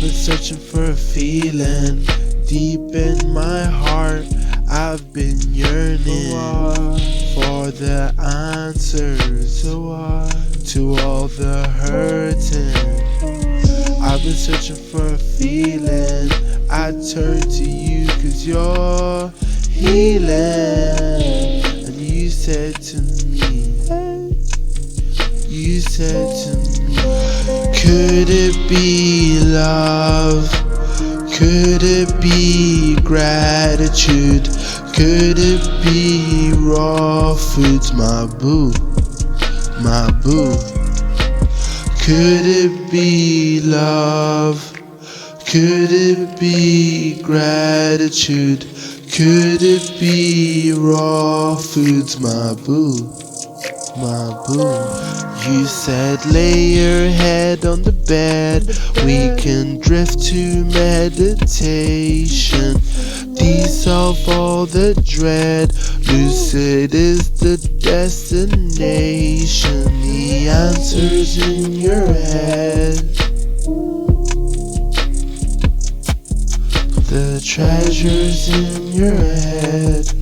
been searching for a feeling deep in my heart. I've been yearning for the answers to all the hurting. I've been searching for a feeling. I turn to you 'cause you're healing. And you said to me, could it be love? Could it be gratitude? Could it be raw foods, my boo, my boo? Could it be love? Could it be gratitude? Could it be raw foods, my boo, my boo? You said lay your head on the bed, we can drift to meditation, dissolve all the dread, lucid is the destination, the answer's in your head, the treasure's in your head.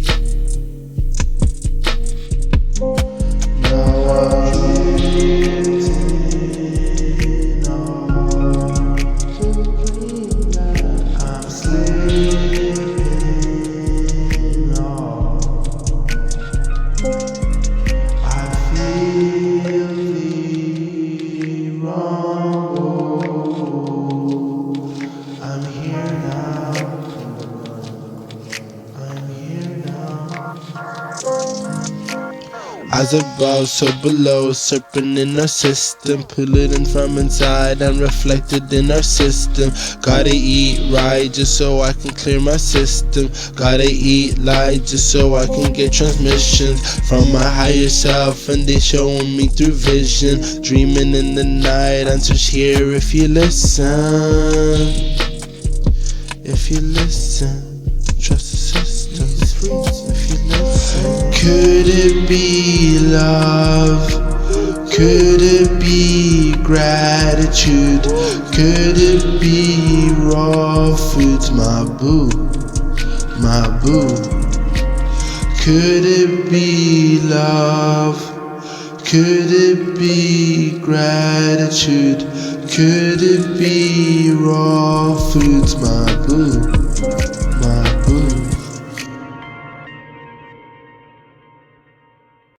As above, so below, serpent in our system, polluting from inside and reflected in our system. Gotta eat right just so I can clear my system. Gotta eat light just so I can get transmissions from my higher self, and they showing me through vision. Dreaming in the night, answers here if you listen. If you listen, trust the system. If you listen. Could it be love? Could it be gratitude? Could it be raw foods, my boo, my boo? Could it be love? Could it be gratitude? Could it be raw foods, my boo?